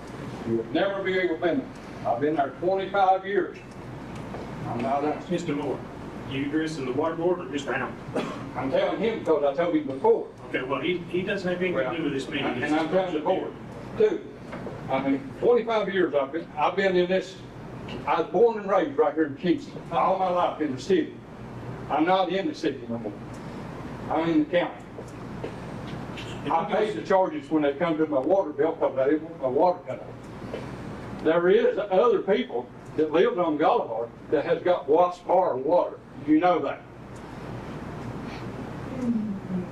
You would never be able to be in it. I've been there 25 years. I'm not in. Mr. Moore, You addressing the water board or Mr. Hamilton? I'm telling him because I told him before. Okay, well, he doesn't have anything to do with this meeting. And I'm telling the board too. I mean, 25 years I've been in this, I was born and raised right here in Kingston, all my life in the city. I'm not in the city no more. I'm in the county. I pay the charges when they come to my water bill because I didn't want my water cut off. There is other people that live on Galahad that has got Watts Bar water. You know that.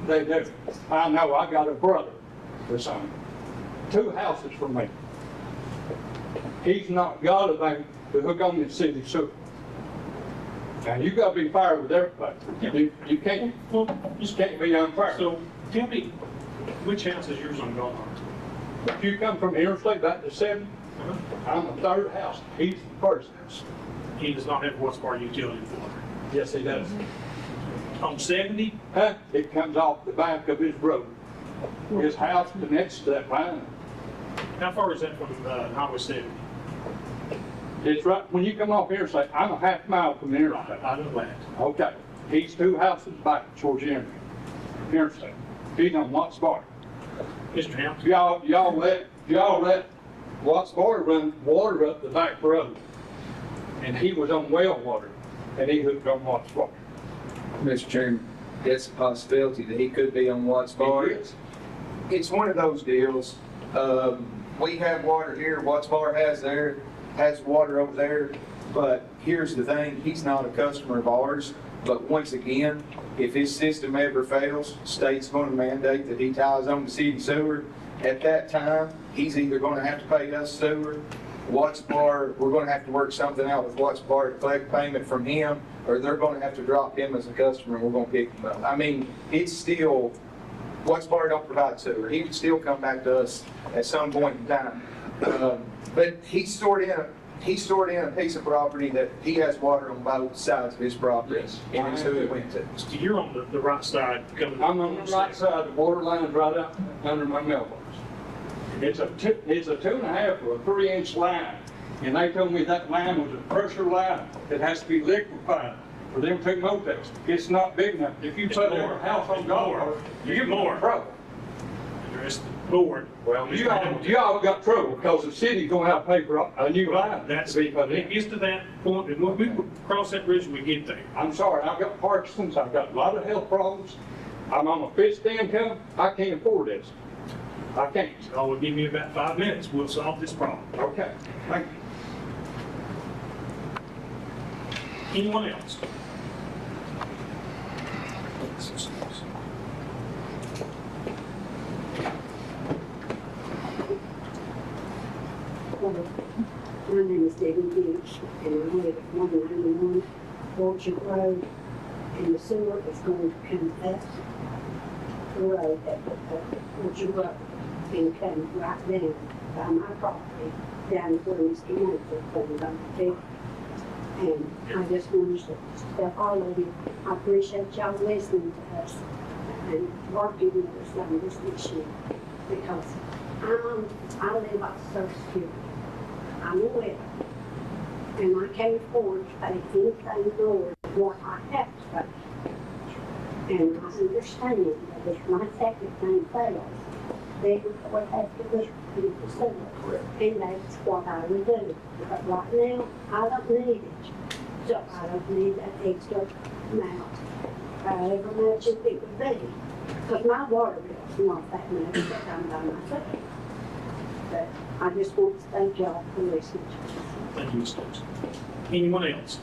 They do. I know, I got a brother or something. 2 houses from me. He's not got a thing to hook on the city sewer. Now, you gotta be fair with everybody. You can't be unfair. So, tell me, which house is yours on Galahad? If you come from the interstate back to 7, I'm the 3rd house. He's the 1st house. He does not have Watts Bar utility water. Yes, he does. On 70? Huh? It comes off the back of his road. His house connects to that line. How far is that from Highway 70? It's right, when you come off interstate, I'm a half mile from the interstate. I know that. Okay. He's 2 houses back towards the interstate. He's on Watts Bar. Mr. Hamilton? Y'all let Watts Bar run water up the back road. And he was on well water, and he hooked on Watts Bar. Mr. Chairman, it's a possibility that he could be on Watts Bar. He is. It's one of those deals. We have water here, Watts Bar has water over there, but here's the thing, he's not a customer of ours. But once again, if his system ever fails, state's going to mandate that he ties on the city sewer. At that time, he's either going to have to pay us sewer, Watts Bar, we're going to have to work something out with Watts Bar to collect payment from him, or they're going to have to drop him as a customer and we're going to pick him up. I mean, it's still, Watts Bar don't provide sewer. He would still come back to us at some point in time. But he's stored in a piece of property that he has water on both sides of his property. Yes. And it's who it went to. So you're on the right side coming. I'm on the right side, the water line's right up under my mailbox. It's a 2.5 or a 3-inch line, and they told me that line was a pressure line that has to be liquefied for them 2 motels. It's not big enough. If you put a house on Galahad, you get more trouble. Address the board. Well, you all got trouble because the city's gonna have to pay for a new line. That's, to be put in. it gets to that point, and we will cross that bridge when we get there. I'm sorry, I've got Parkinson's, I've got a lot of health problems. I'm on a fixed income, I can't afford this. I can't. So will give me about 5 minutes, we'll solve this problem. Okay, thank you. Anyone else? My name is Debbie Beach, and I live at 191 Orchard Road, and the sewer is going to come up the road at Orchard Road, and come right down by my property, down to where Mr. Manager comes on the field. And I just wanted to tell all of you, I appreciate y'all listening to us and working with us on this issue, because I live off Social Security. I'm a widow, and I can't afford to pay anything more than what I have to pay. And I understand that if my second thing fails, they would have to look into the sewer, and that's what I would do. But right now, I don't need it, so I don't need that extra amount, however much it would be. Because my water bill's not that much, but I'm by myself. But I just want to thank y'all for listening to us. Thank you, Ms. Stokes. Anyone else?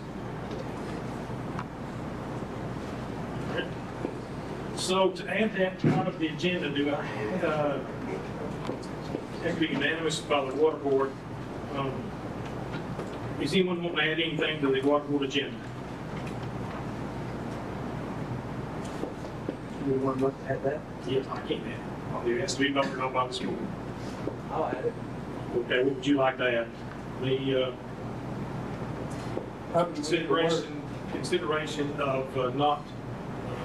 All right. So to add that part of the agenda, do I have to be unanimous by the water board? Does anyone want to add anything to the water board agenda? You want to look at that? Yes, I can add it. It has to be voted on by the school. I'll add it. Okay, what would you like to add? The consideration of not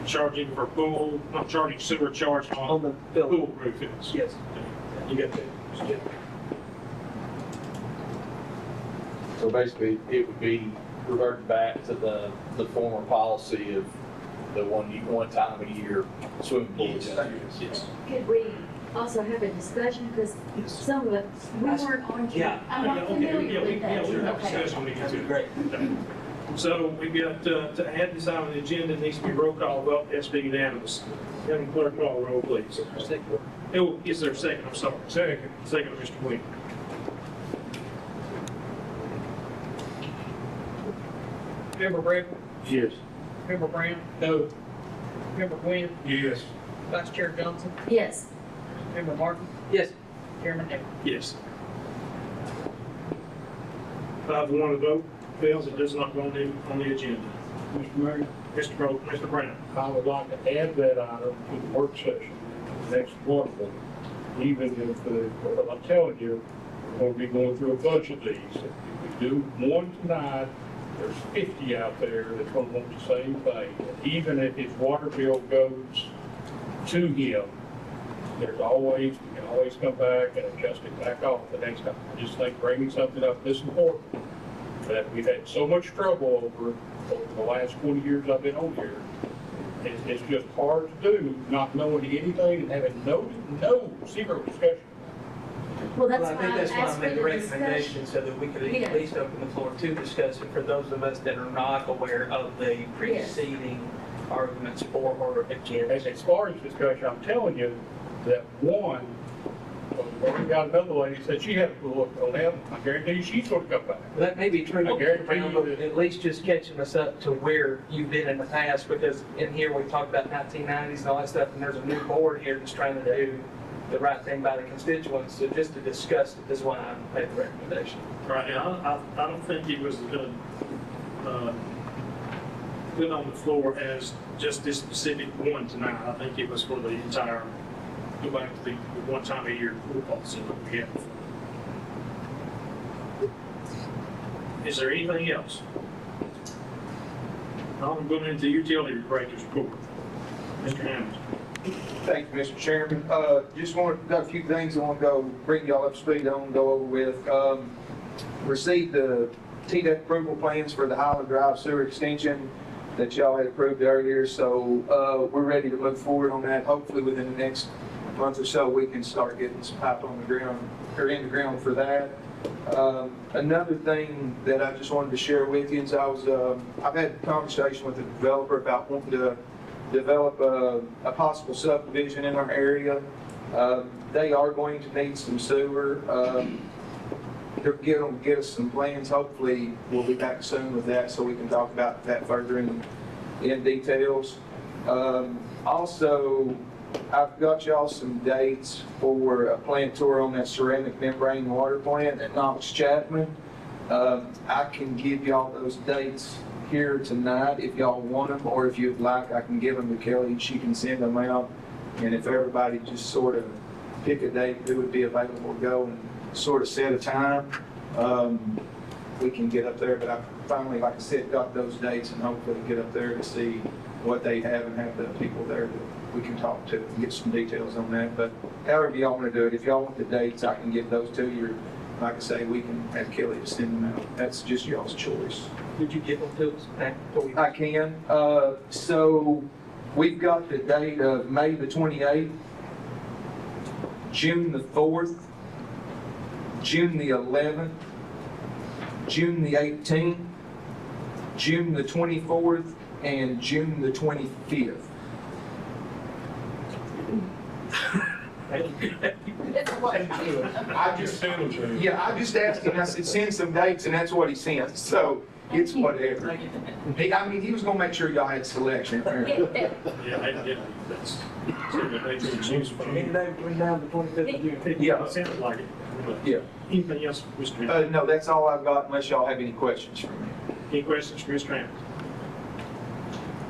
charging for pool, not charging sewer charge on the bill. Pool refills. Yes. You got that? So basically, it would be revert back to the former policy of the one time a year swimming pool. Yes. Could we also have a discussion, because some of us, we weren't on. Yeah. I'm not familiar with that. We'll have a Okay. discussion when we get to it. Great. So we've got, to add this item on the agenda, it needs to be roll call vote, has to be unanimous. Madam Clerk, call roll, please. Oh, is there a second? I'm sorry. Second. Second, Mr. Quinn. Member Brett, Yes. Member Brown, No. Member Quinn, Yes. Vice Chair Johnson, Yes. Member Martin. Yes. Chairman Hill. Yes. 5-1 to vote, fails, it does not go on the agenda. Mr. Mayor, Mr. Brown. I would like to add that item to the work session, the next one, even if, I'm telling you, we're going to be going through a bunch of these. If we do one tonight, there's 50 out there that's going to want the same thing. Even if his water bill goes to him, we can always come back and adjust it back off the next time. I just think bringing something up this important that we've had so much trouble over the last 20 years I've been on here, it's just hard to do, not knowing anything and having zero discussion. Well, that's Well, I why think I that's why I asked for made the the discussion. recommendation, so that we could Yeah. at least open the floor to discuss it for those of us that are not aware of the preceding arguments for or against. As far as discussion, I'm telling you that one, we got another lady said she had a pool on them. I guarantee you she's going to come back. That may be true, I guarantee you but that- at least just catching us up to where you've been in the past, because in here we talked about 1990s and all that stuff, and there's a new board here that's trying to do the right thing by the constituents, so just to discuss it is why I made the recommendation. Right, and I don't think he was good on the floor as just this specific one tonight. I think it was for the entire, go back to the one time a year pool policy that we have. Is there anything else? I'm going into utility director's report. Mr. Hammond. Thank you, Mr. Chairman. Got a few things I want to go bring y'all up to speed on, go over with. Received the TDEC approval plans for the Highland Drive sewer extension that y'all had approved earlier, so we're ready to move forward on that. Hopefully within the next month or so, we can start getting some pipe on the ground, or in the ground for that. Another thing that I just wanted to share with you is I've had a conversation with the developer about wanting to develop a possible subdivision in our area. They are going to need some sewer. They're going to get us some plans. Hopefully, we'll be back soon with that so we can talk about that further in details. Also, I've got y'all some dates for a plant tour on that ceramic membrane water plant at Knox Chapman. I can give y'all those dates here tonight if y'all want them, or if you'd like, I can give them to Kelly and she can send them out. And if everybody just sort of pick a date who would be available to go and sort of set a time, we can get up there. But I finally, like I said, got those dates and hopefully get up there to see what they have and have the people there that we can talk to and get some details on that. But however y'all want to do it, if y'all want the dates, I can give those to you. Like I say, we can have Kelly to send them out. That's just y'all's choice. Did you get them to us back before we? I can. So we've got the date of May the 28th, June the 4th, June the 11th, June the 18th, June the 24th, and June the 25th. I just asked him, I said, send some dates, and that's what he sent, so it's whatever. He was gonna make sure y'all had selection. Yeah, that's, so that they can choose from. Any day between now and the 25th of June. Yeah. It sounded like it. Yeah. Anything else, Mr. Hammond? No, that's all I've got, unless y'all have any questions for me. Any questions for Mr. Hammond?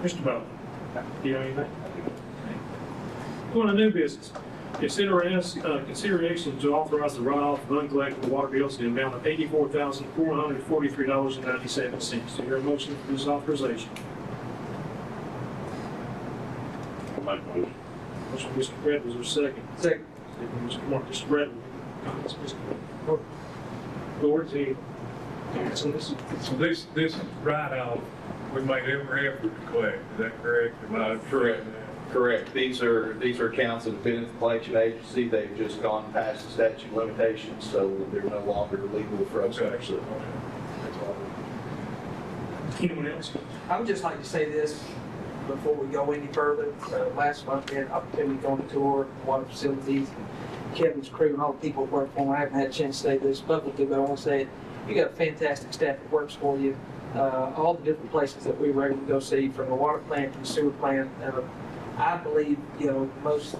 Mr. Bowden? Do you have anything? Going to new business. Consideration to authorize the write-off of uncollectible water bills in the amount of $84,443.97. Do you hear a motion for this authorization? Motion, Mr. Brett, was there a second? Second. Second, Mr. Mark, Mr. Brett. Comments, Mr. Gordon, So this write-off, we made every effort to collect, is that correct? Am I Correct. Correct. These are accounts that have been at the collection agency. They've just gone past the statute of limitations, so they're no longer legal for us to actually. That's all. Anyone else? I would just like to say this before we go any further. Last month, we had an opportunity to go on a tour, water facilities, Kevin's crew, and all the people that work for him. I haven't had a chance to say this publicly, but I want to say it. You got a fantastic staff that works for you. All the different places that we were able to go see, from the water plant to the sewer plant. I believe, most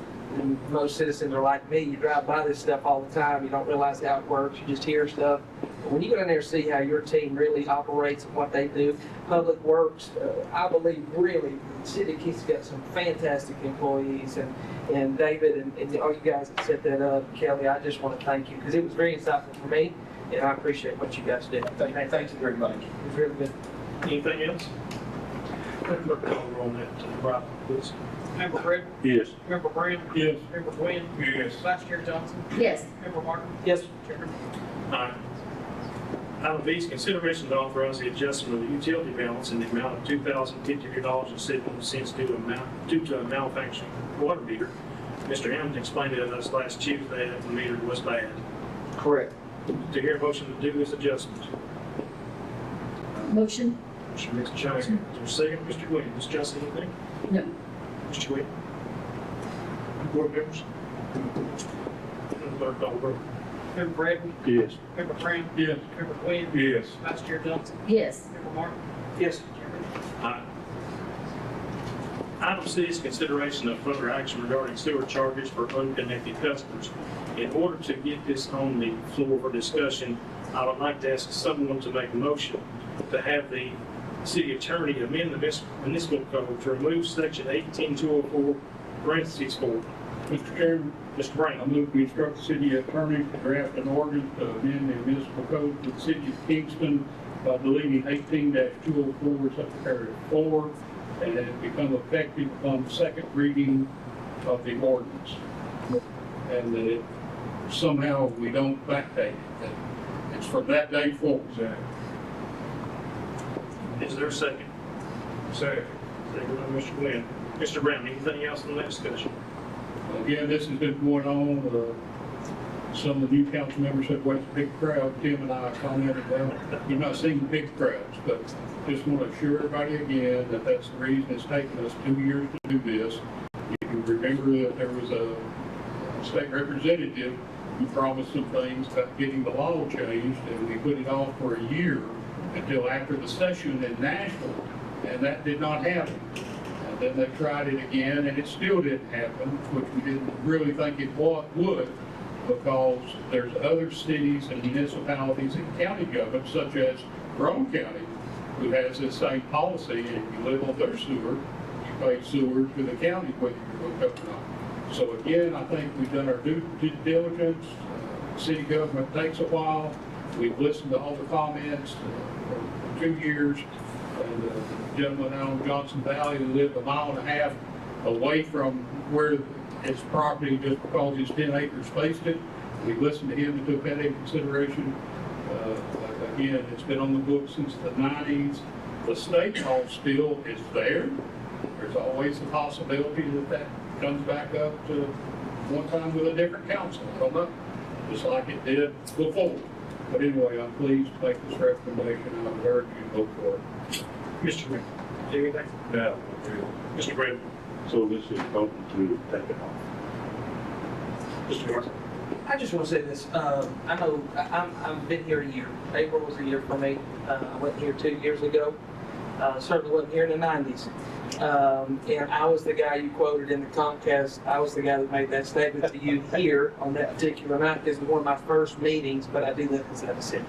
citizens are like me. You drive by this stuff all the time. You don't realize how it works. You just hear stuff. But when you go down there and see how your team really operates and what they do, Public Works, I believe really the city of Kingston's got some fantastic employees. And David and all you guys that set that up, Kelly, I just want to thank you because it was very insightful for me. And I appreciate what you guys do. Thank you very much. It was really good. Anything else? Clerk, call the roll on that, Rob, please. Member Britt? Yes. Member Brown? Yes. Member Quinn? Yes. Vice Chair Johnson? Yes. Member Martin? Yes. Chairman? Aye. Item B is consideration to authorize the adjustment of the utility balance in the amount of $2,052.71 due to a malfunctioning water meter. Mr. Hammond explained to us last Tuesday that the meter was bad. Correct. To hear a motion to do this adjustment. Motion? Mr. Mr. Johnson, is there a second? Mr. Williams, Mr. Johnson, anything? No. Mr. Williams? Board members? Clerk, call the roll. Member Britt? Yes. Member Brown? Yes. Member Quinn? Yes. Vice Chair Johnson? Yes. Member Martin? Yes. Chairman? Aye. Item C is consideration of further action regarding sewer charges for unconnected customers. In order to get this on the floor for discussion, I would like to ask someone to make a motion to have the city attorney amend the municipal code to remove section 18204, parentheses 4. Mr. Chairman, Mr. Brown. I move we instruct the city attorney to draft an ordinance to amend the municipal code for the city of Kingston by deleting 18-204, subparagraph 4, and it become effective upon the second reading of the ordinance. And that it, somehow we don't backdate it. That it's from that day forward. Is there a second? Second. Second by Mr. Glenn. Mr. Brown, anything else in that discussion? Again, this has been going on. Some of the new council members said, well, it's a big crowd. Tim and I commented, well, you're not seeing big crowds, but just want to assure everybody again that that's the reason it's taken us 2 years to do this. You can remember that there was a state representative who promised some things about getting the law changed, and we put it off for a year until after the session in Nashville, and that did not happen. And then they tried it again, and it still didn't happen, which we didn't really think it would, because there's other cities and municipalities and county governments, such as Rome County, who has this same policy, and if you live on their sewer, you pay sewer to the county whether you're hooked up or not. So again, I think we've done our due diligence. City government takes a while. We've listened to all the comments for 2 years. And the gentleman out in Johnson Valley who lived 1.5 miles away from where his property, just because his 10 acres faced it, we listened to him and took that into consideration. Again, it's been on the books since the 90s. The state law still is there. There's always the possibility that that comes back up to one time with a different council. I don't know, just like it did before. But anyway, I'm pleased to make this recommendation, and I would urge you to vote for it. Mr. Brown, anything? No. Mr. Brown. So this is open to take it off. Mr. Martin. I just want to say this. I know I've been here a year. April was a year for me. I went here 2 years ago. Certainly wasn't here in the 90s. And I was the guy you quoted in the Comcast. I was the guy that made that statement to you here on that particular night. This is one of my first meetings, but I do live inside the city.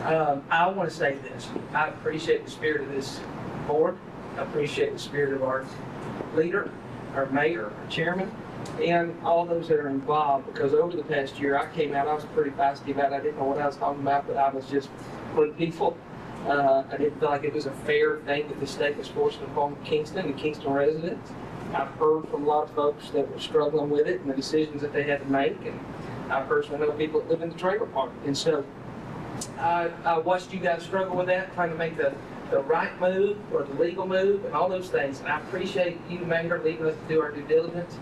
I want to say this. I appreciate the spirit of this board. I appreciate the spirit of our leader, our mayor, our chairman, and all those that are involved, because over the past year, I came out, I was pretty feisty about it. I didn't know what I was talking about, but I was just peaceful. I didn't feel like it was a fair thing that the state was forcing upon Kingston and Kingston residents. I've heard from a lot of folks that were struggling with it and the decisions that they had to make, and I personally know people that live in the trailer park. And so I watched you guys struggle with that, trying to make the right move or the legal move and all those things. And I appreciate you, Mayor, leaving us to do our due diligence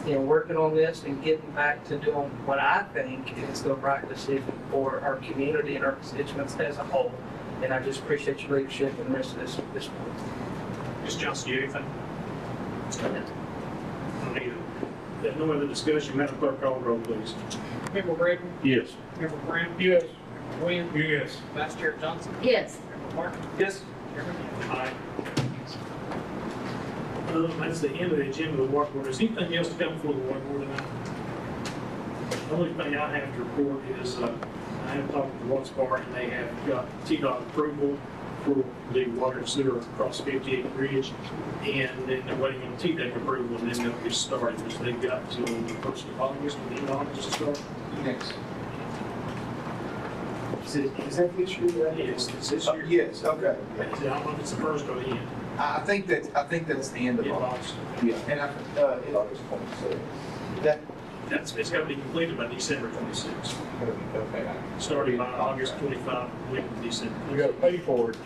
and working on this and getting back to doing what I think is the right decision for our community and our constituents as a whole. And I just appreciate your leadership and the rest of this board. Ms. Johnson, you anything? No need it. If no other discussion, Madam Clerk, call the roll, please. Member Britton? Yes. Member Brown? Yes. Member Williams? Yes. Vice Chair Johnson? Yes. Member Martin? Yes. Chairman Hill? Aye. That's the end of the agenda of the Waterboard. Is anything else to come before the Waterboard tonight? The only thing I have to report is, I have talked to Waterboard and they have got TDOT approval for the water and sewer across 58 Bridge. And then they're waiting on TDEC approval and then they'll get started, which they've got till the 1st of August, or the end of August to start. Next. Is that this year? Yes, it's this year. Yes, okay. I don't know if it's the first or the end. I think that's the end of End of August. August. Yeah, and August 26th. It's got to be completed by December 26th. Okay. Starting by August 25, completed in December. You gotta pay for it.